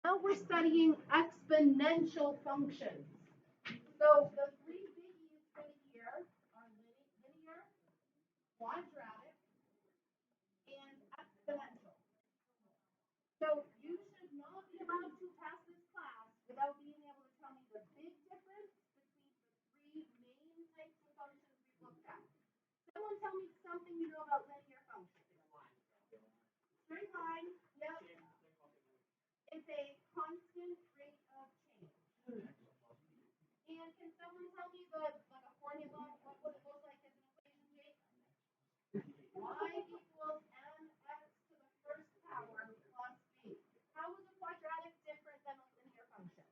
Now we're studying exponential functions. So the three biggies right here are linear, quadratic, and exponential. So you should not be allowed to pass this class without being able to tell me the big difference between the three main types of functions we've looked at. Someone tell me something you know about linear functions. Straight line, yep. It's a constant rate of change. And can someone tell me like a formula, what it looks like as an equation shape? Y equals mx to the first power plus b. How is a quadratic different than a linear function?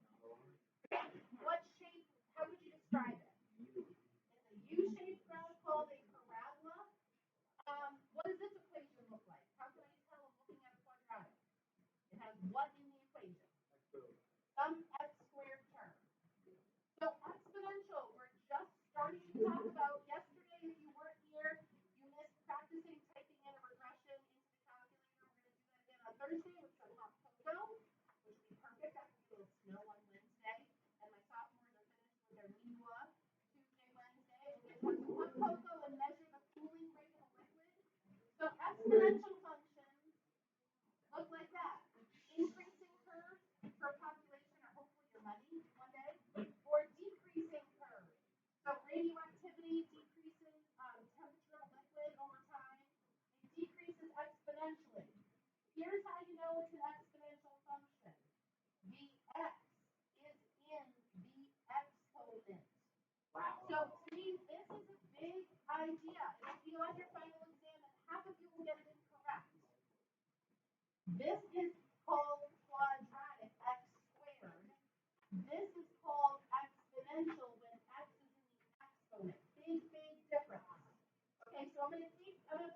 What shape, how would you describe it? It's a U-shaped graph called a parabola. What does this equation look like? How can I tell I'm looking at a quadratic? It has what in the equation? Some x squared term. So exponential, we're just starting to talk about. Yesterday, if you weren't here, you missed practicing typing in a regression into the calculator. We're going to do that again on Thursday with some hot cocoa, which would be perfect after the snow on Wednesday. And my sophomores are finished with their Miwa Tuesday, Wednesday. And get some hot cocoa and measure the cooling rate of a liquid. So exponential functions look like that. Increasing curve for population or hopefully your money one day, or decreasing curve. So radioactivity decreases temperature of liquid over time. It decreases exponentially. Here's how you know it's an exponential function. The x is in the exponent. Wow. So to me, this is a big idea. It'll be on your final exam, and half of you will get it incorrect. This is called quadratic, x squared. This is called exponential when x is in the exponent. Big, big difference. Okay, so I'm going to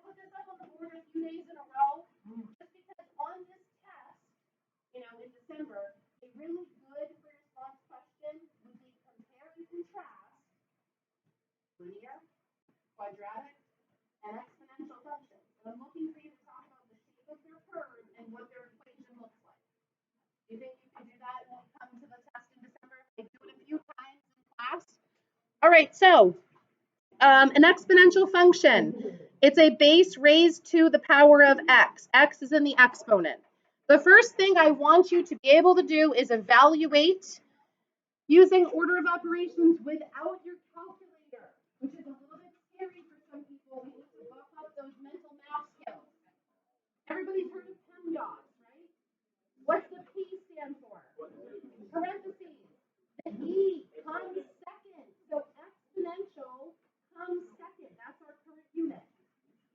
put this up on the board a few days in a row, just because on this test, in December, a really good response question would be compare and contrast linear, quadratic, and exponential functions. And I'm looking for you to talk about the shape of their curve and what their equation looks like. Do you think you can do that when we come to the test in December? I do it a few times in class. All right, so an exponential function. It's a base raised to the power of x. X is in the exponent. The first thing I want you to be able to do is evaluate using order of operations without your calculator, which is a little bit scary for some people. We need to buff up those mental math skills. Everybody's heard of PEMDAS, right? What's the P stand for? Parentheses. The E comes second. So exponential comes second. That's our current unit.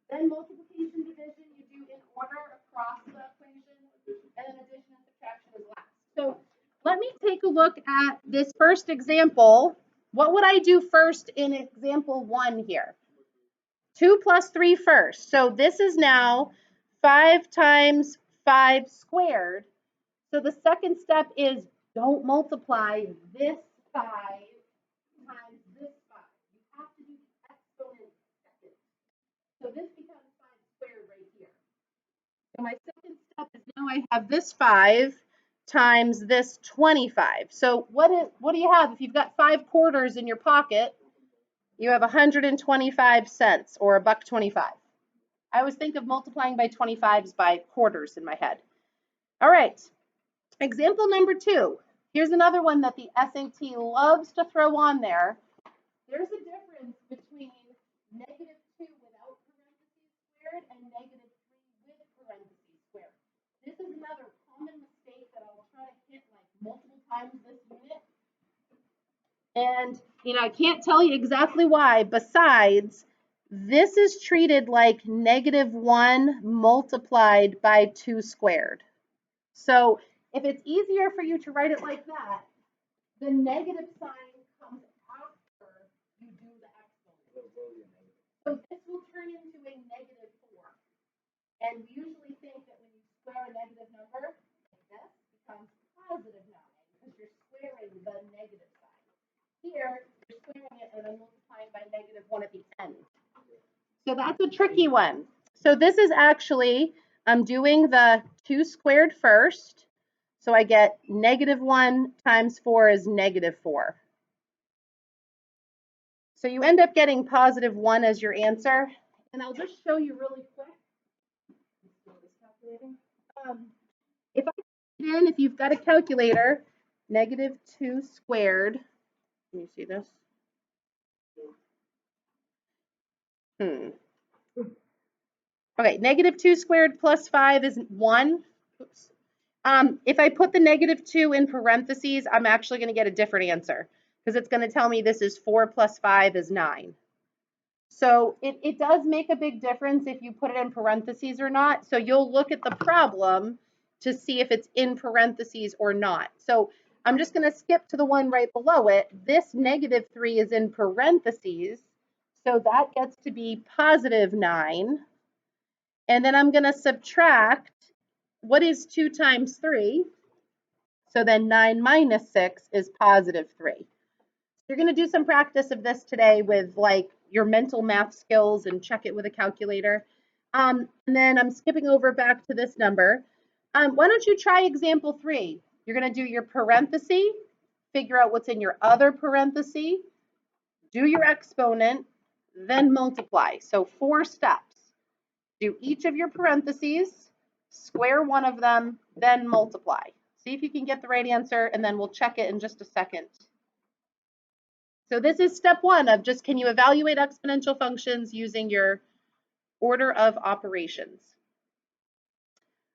Then multiplication, division, you do in order across the equation, and then addition and subtraction is last. So let me take a look at this first example. What would I do first in example 1 here? 2 plus 3 first. So this is now 5 times 5 squared. So the second step is don't multiply this 5 times this 5. You have to do the exponent second. So this becomes 5 squared right here. So my second step is now I have this 5 times this 25. So what do you have? If you've got 5 quarters in your pocket, you have 125 cents or $1.25. I always think of multiplying by 25s by quarters in my head. All right, example number 2. Here's another one that the SAT loves to throw on there. There's a difference between negative 2 without parentheses squared and negative 3 with parentheses squared. This is another common mistake that I'll try to hit like multiple times this unit. And, I can't tell you exactly why, besides, this is treated like negative 1 multiplied by 2 squared. So if it's easier for you to write it like that, the negative sign comes after you do the exponent. So this will turn into a negative 4. And we usually think that when you square a negative number, like this, becomes positive 9 because you're squaring the negative sign. Here, you're squaring it and then multiplying by negative 1 at the end. So that's a tricky one. So this is actually, I'm doing the 2 squared first. So I get -1 times 4 is -4. So you end up getting +1 as your answer. And I'll just show you really quick. If I put it in, if you've got a calculator, -2 squared. Can you see this? Okay, -2 squared plus 5 is 1. Oops. If I put the -2 in parentheses, I'm actually going to get a different answer because it's going to tell me this is 4 plus 5 is 9. So it does make a big difference if you put it in parentheses or not. So you'll look at the problem to see if it's in parentheses or not. So I'm just going to skip to the one right below it. This -3 is in parentheses. So that gets to be +9. And then I'm going to subtract, what is 2 times 3? So then 9 minus 6 is +3. You're going to do some practice of this today with like your mental math skills and check it with a calculator. And then I'm skipping over back to this number. Why don't you try example 3? You're going to do your parenthesis, figure out what's in your other parenthesis, do your exponent, then multiply. So 4 steps. Do each of your parentheses, square one of them, then multiply. See if you can get the right answer, and then we'll check it in just a second. So this is step 1 of just, can you evaluate exponential functions using your order of operations?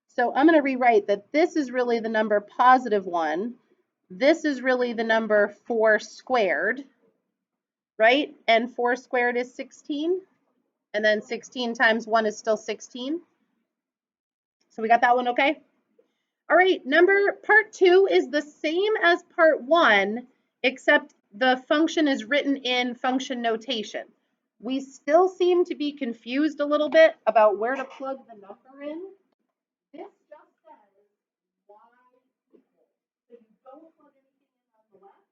So I'm going to rewrite that this is really the number +1. This is really the number 4 squared, right? And 4 squared is 16. And then 16 times 1 is still 16. So we got that one okay? All right, part 2 is the same as part 1, except the function is written in function notation. We still seem to be confused a little bit about where to plug the number in. This just says y equals. So you don't plug anything in on the left.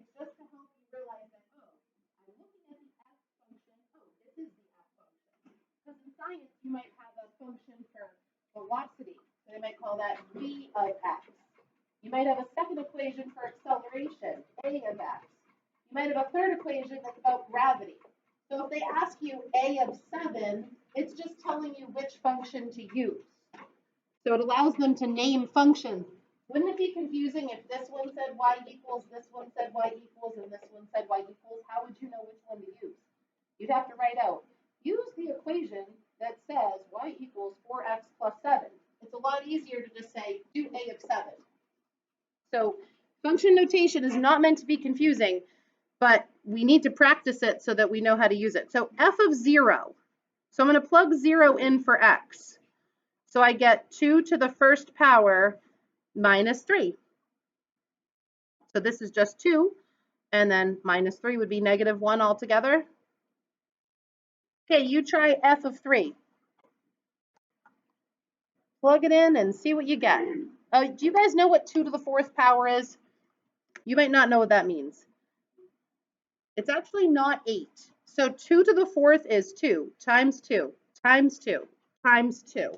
It's just to help you realize that, oh, I'm looking at the f function. Oh, this is the f function. Because in science, you might have a function for velocity. So they might call that v of x. You might have a second equation for acceleration, a of x. You might have a third equation that's about gravity. So if they ask you a of 7, it's just telling you which function to use. So it allows them to name functions. Wouldn't it be confusing if this one said y equals, this one said y equals, and this one said y equals? How would you know which one to use? You'd have to write out, use the equation that says y equals 4x plus 7. It's a lot easier to just say, do a of 7. So function notation is not meant to be confusing, but we need to practice it so that we know how to use it. So f of 0. So I'm going to plug 0 in for x. So I get 2 to the first power minus 3. So this is just 2, and then minus 3 would be -1 altogether. Okay, you try f of 3. Plug it in and see what you get. Do you guys know what 2 to the 4th power is? You might not know what that means. It's actually not 8. So 2 to the 4th is 2 times 2 times 2 times 2.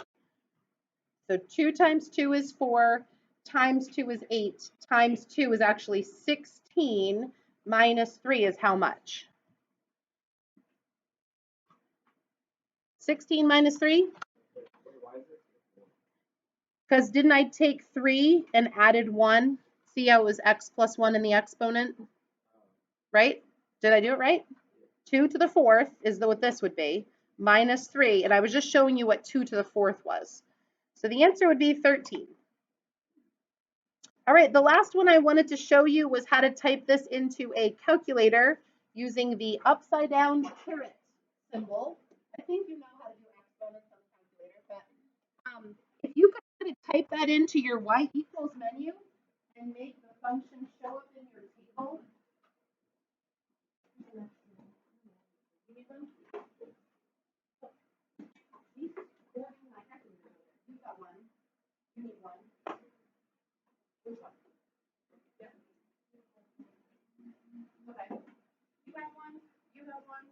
So 2 times 2 is 4, times 2 is 8, times 2 is actually 16, minus 3 is how much? 16 minus 3? Because didn't I take 3 and added 1? See how it was x plus 1 in the exponent? Right? Did I do it right? 2 to the 4th is what this would be, minus 3, and I was just showing you what 2 to the 4th was. So the answer would be 13. All right, the last one I wanted to show you was how to type this into a calculator using the upside down caret symbol. I think you know how to do exponents on a calculator, but if you could type that into your y equals menu and make the function show up in your table. You got one. You need one. Which one? Yeah. Okay. You got one. You got one.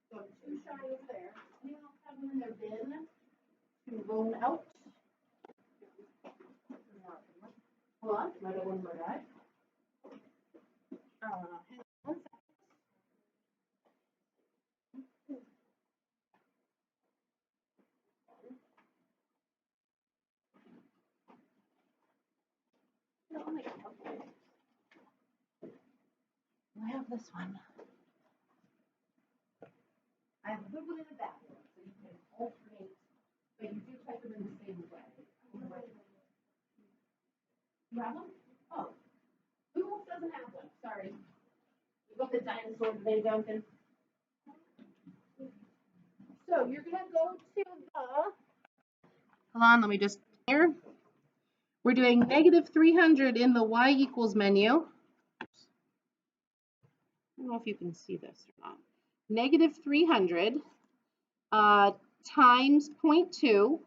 So 2 shy over there. Anyone else have one in their bin to roll out? Hold on, might have one more guy. Hang on 1 second. No, oh my God, okay. I have this one. I have a good one and a bad one, so you can alternate, but you do type them in the same way. You have them? Oh, who else doesn't have one? Sorry. You got the dinosaur today, Duncan. So you're gonna go to the. Hold on, let me just here. We're doing negative 300 in the y equals menu. I don't know if you can see this or not. Negative 300 times 0.2.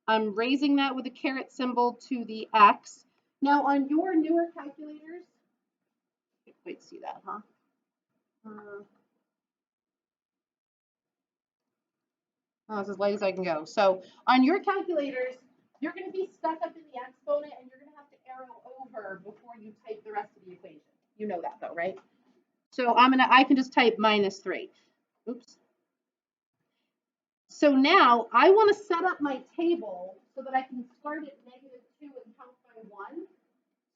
I'm raising that with a caret symbol to the x. Now on your newer calculators, you can't quite see that, huh? That's as light as I can go. So on your calculators, you're going to be stuck up in the exponent and you're going to have to arrow over before you type the rest of the equation. You know that though, right? So I can just type -3. Oops. So now I want to set up my table so that I can start at -2 and count by 1.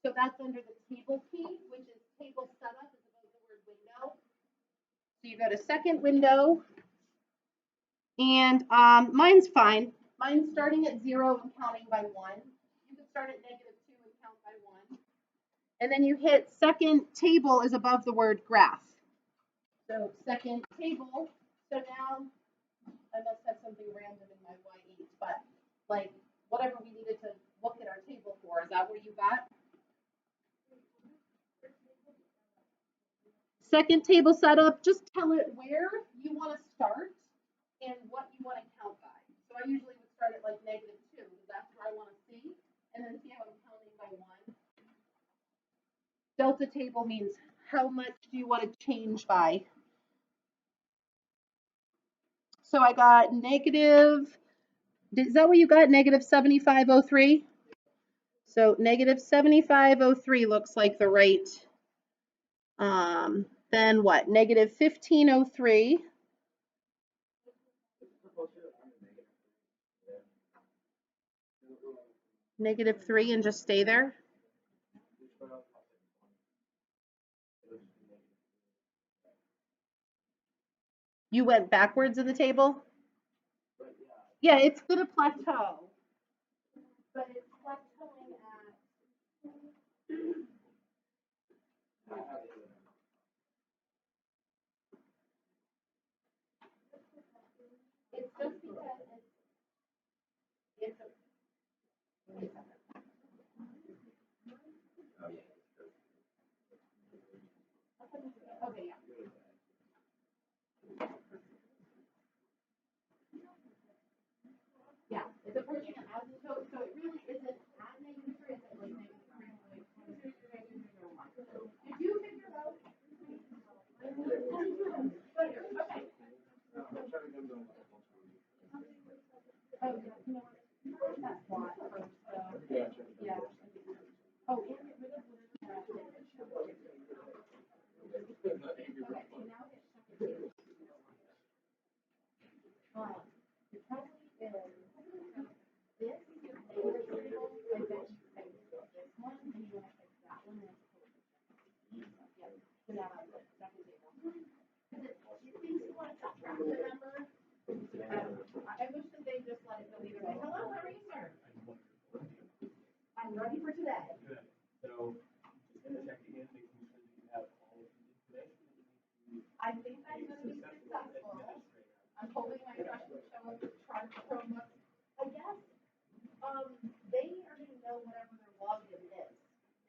So that's under the table key, which is table setup is above the word window. So you go to second window, and mine's fine. Mine's starting at 0 and counting by 1. You can start at -2 and count by 1. And then you hit second table is above the word graph. So second table. So now I must have something random in my y8, but like whatever we needed to look at our table for, is that what you got? Second table setup, just tell it where you want to start and what you want to count by. So I usually would start at like -2 because that's where I want to see, and then see how I'm counting by 1. Delta table means how much do you want to change by. So I got negative, is that what you got? -7503? So -7503 looks like the right. Then what? -1503. -3 and just stay there. You went backwards in the table? Yeah, it's going to plateau. But it's plateauing at. It's just because it's a. Okay, yeah. Yeah, it's approaching an asymptote, so it really isn't at -3, it's at like -3. Did you figure it out? Okay. Oh, yeah, you know what? That plot first, yeah. Oh, and get rid of whatever. Okay, so now it's it probably is this negative symbol, I bet you type this one, and you want to type that one, and yeah, so now that's the second table. Because it thinks you want to subtract the number. I wish that they just let it go either way. Hello, how are you, sir? I'm ready for today. Good. So, just check in, making sure that you have all of the information. I think I'm going to be successful. I'm holding my freshman show charge Chromebook. I guess they are going to know whatever their login is.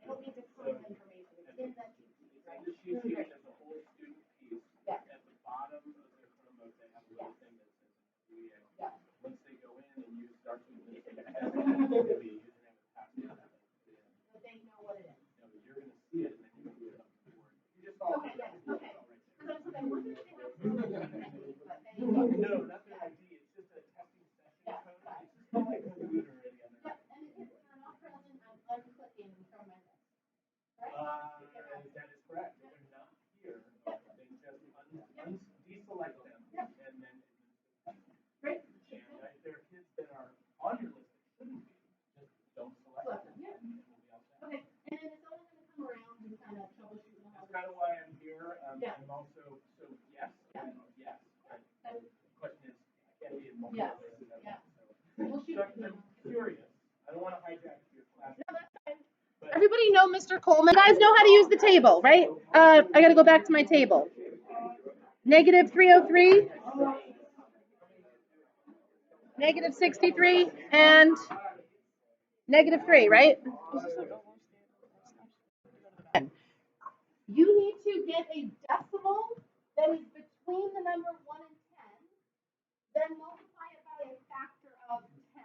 They don't need to prove information. It's in that cheat sheet, right? The cheat sheet has a whole student piece. Yeah. At the bottom of their Chromebook, they have a little thing that says employee. Yeah. Once they go in and you start to administrate it, it will be username and password. But they know what it is. No, but you're going to see it, and then you're going to put it up on the board. You just follow it. Okay, yeah, okay. Because I was like, what do they have to do? No, not their ID. It's just a testing session code. It's just like a computer or any other. Yep, and if they're not present, That is correct. They're not here. They just deselect them and then. Great. And if there are kids that are on your list that shouldn't be, just don't select them. Yeah. And we'll be all set. Okay. And then is someone going to come around and kind of troubleshoot the That's kind of why I'm here. Yeah. I'm also, so yes, Yeah. yes. But the question is, I can't be in multiple Yeah. places at Yeah. once. We'll shoot. So I'm curious. I don't want to hijack your class. No, that's fine. But Everybody know Mr. Coleman. You guys know how to use the table, right? I got to go back to my table. Negative 303, negative 63, and negative 3, right? You need to get a decimal that is between the number 1 and 10, then multiply it by a factor of 10.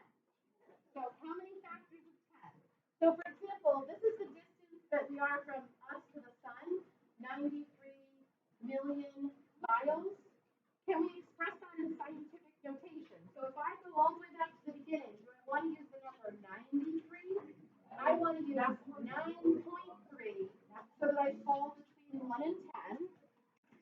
So how many factors of 10? So for example, this is the distance that we are from us to the sun, 93 million miles. Can we express that in scientific notation? So if I go all the way back to the beginning, do I want to use the number 93? I want to use 9.3 so that I fall between 1 and 10.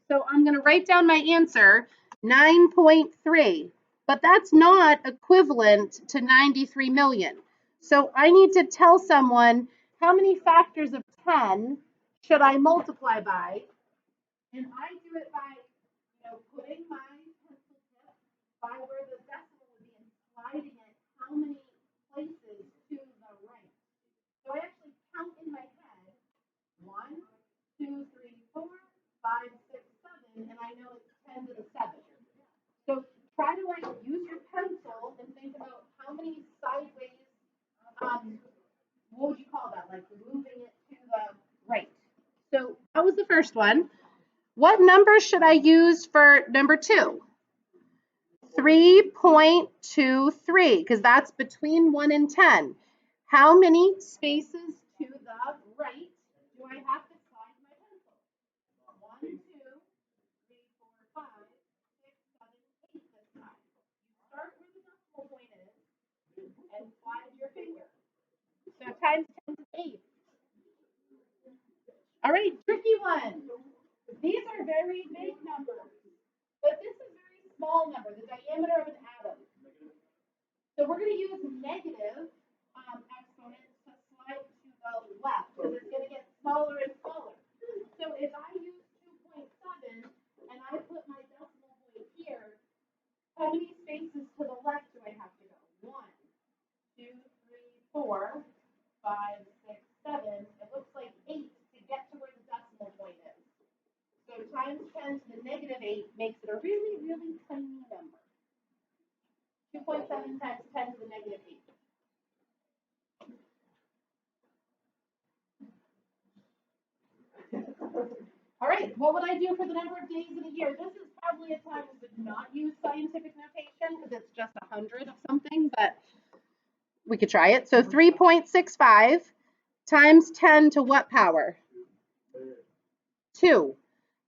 So I'm going to write down my answer, 9.3. But that's not equivalent to 93 million. So I need to tell someone how many factors of 10 should I multiply by? And I do it by, putting my pencil tip by where the decimal would be and sliding it how many places to the right. So I actually count in my head 1, 2, 3, 4, 5, 6, 7, and I know it's 10 to the 7th. So try to use your pencil and think about how many sideways, what would you call that? Like moving it to the right. So that was the first one. What number should I use for number 2? 3.23, because that's between 1 and 10. How many spaces to the right do I have to slide my pencil? 1, 2, 3, 4, 5, 6, 7, 8 this time. You start where the decimal point is and slide your finger. So times 10 to the 8. All right, tricky one. These are very big numbers, but this is a very small number, the diameter of an atom. So we're going to use negative exponents to slide to the left because it's going to get smaller and smaller. So if I use 2.7 and I put my decimal point here, how many spaces to the left do I have to go? 1, 2, 3, 4, 5, 6, 7. It looks like 8 to get to where the decimal point is. So times 10 to the negative 8 makes it a really, really tiny number. 2.7 times 10 to the negative 8. All right, what would I do for the number of days in a year? This is probably a time we would not use scientific notation because it's just 100 of something, but we could try it. So 3.65 times 10 to what power? 2.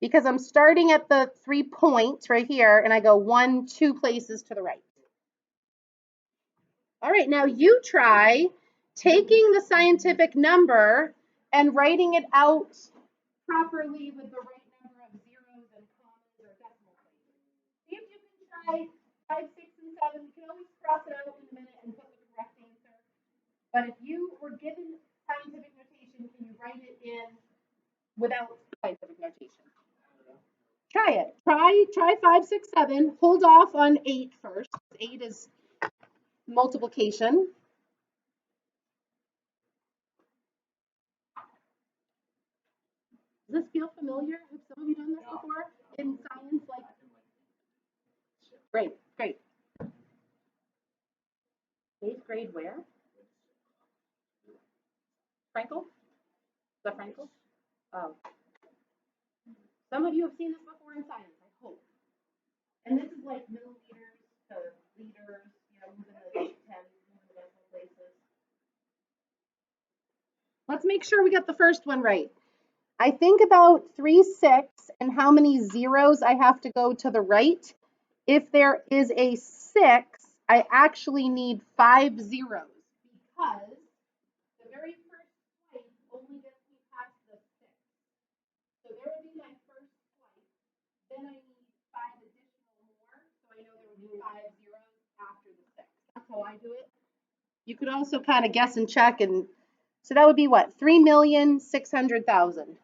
Because I'm starting at the 3 points right here, and I go 1, 2 places to the right. All right, now you try taking the scientific number and writing it out properly with the right number of zeros and commas or decimal places. See if you can try 5, 6, and 7. You can always cross it out in a minute and put the correct answer. But if you were given scientific notation, can you write it in without scientific notation? Try it. Try 5, 6, 7. Hold off on 8 first. 8 is multiplication. Does this feel familiar? Have some of you done this before in science? Like, great. 8th grade where? Frankel? Is that Frankel? Oh. Some of you have seen this before in science, I hope. And this is like milliliters to liters, moving the 10, moving the decimal places. Let's make sure we got the first one right. I think about 3, 6, and how many zeros I have to go to the right. If there is a 6, I actually need 5 zeros because the very first swipe only gets me past the You could also kind of guess and check, and so that would be what? 3,600,000.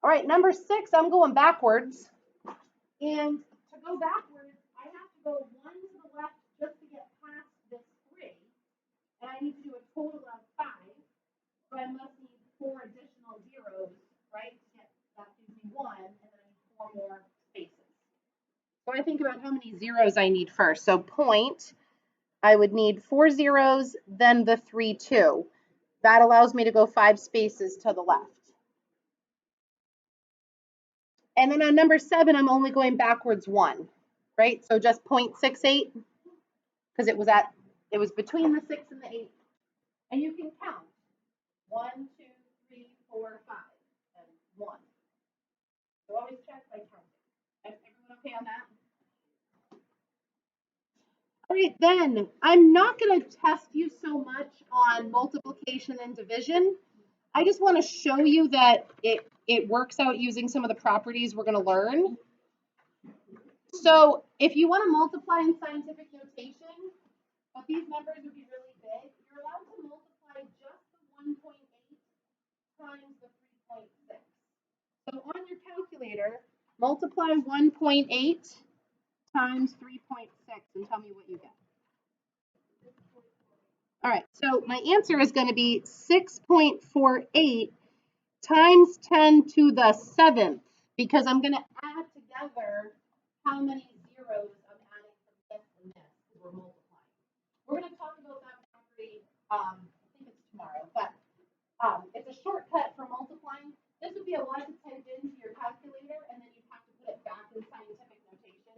All right, number 6, I'm going backwards. And to go backwards, I have to go 1 to the left just to get past this 3. And I need to do a total of 5. So I must need 4 additional zeros, right? To get that gives me 1, and then I need 4 more spaces. So I think about how many zeros I need first. So point, I would need 4 zeros, then the 3, 2. That allows me to go 5 spaces to the left. And then on number 7, I'm only going backwards 1, right? So just 0.68, because it was between the 6 and the 8. And you can count 1, 2, 3, 4, 5, and 1. So always check by counting. Everyone okay on that? All right, then I'm not going to test you so much on multiplication and division. I just want to show you that it works out using some of the properties we're going to learn. So if you want to multiply in scientific notation, but these numbers would be really big, you're allowed to multiply just the 1.8 times the 3.6. So on your calculator, multiply 1.8 times 3.6 and tell me what you get. All right, so my answer is going to be 6.48 times 10 to the 7th, because I'm going to add together how many zeros I'm adding from this and this, because we're multiplying. We're going to talk about that property, I think it's tomorrow, but it's a shortcut for multiplying. This would be a lot to type into your calculator, and then you'd have to put it back in scientific notation.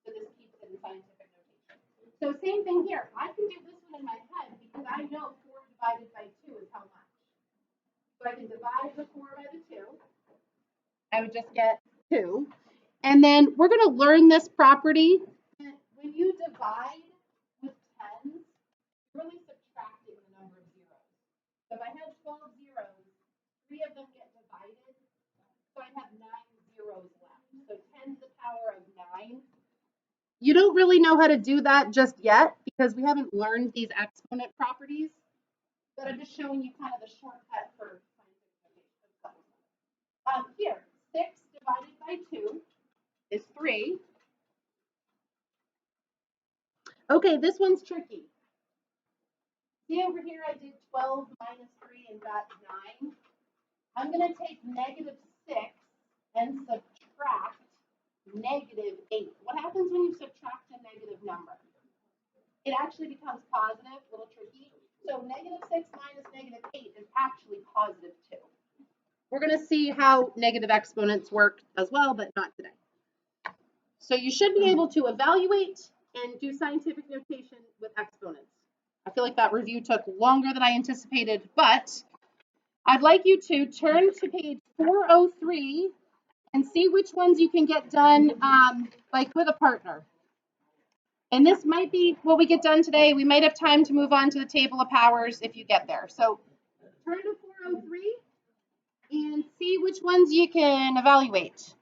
So this keeps it in scientific notation. So same thing here. I can do this one in my head because I know 4 divided by 2 is how much. So I can divide the 4 by the 2. I would just get 2. And then we're going to learn this property. When you divide with 10s, you're really subtracting the number of zeros. So if I had 12 zeros, 3 of them get divided. So I have 9 zeros left. So 10 to the power of 9. You don't really know how to do that just yet because we haven't learned these exponent properties. But I'm just showing you kind of the shortcut for scientific notation. Here, 6 divided by 2 is 3. Okay, this one's tricky. See over here, I did 12 minus 3 and got 9. I'm going to take negative 6 and subtract negative 8. What happens when you subtract a negative number? It actually becomes positive, a little tricky. So negative 6 minus negative 8 is actually positive 2. We're going to see how negative exponents work as well, but not today. So you should be able to evaluate and do scientific notation with exponents. I feel like that review took longer than I anticipated, but I'd like you to turn to page 403 and see which ones you can get done like with a partner. And this might be what we get done today. We might have time to move on to the table of powers if you get there. So turn to 403 and see which ones you can evaluate.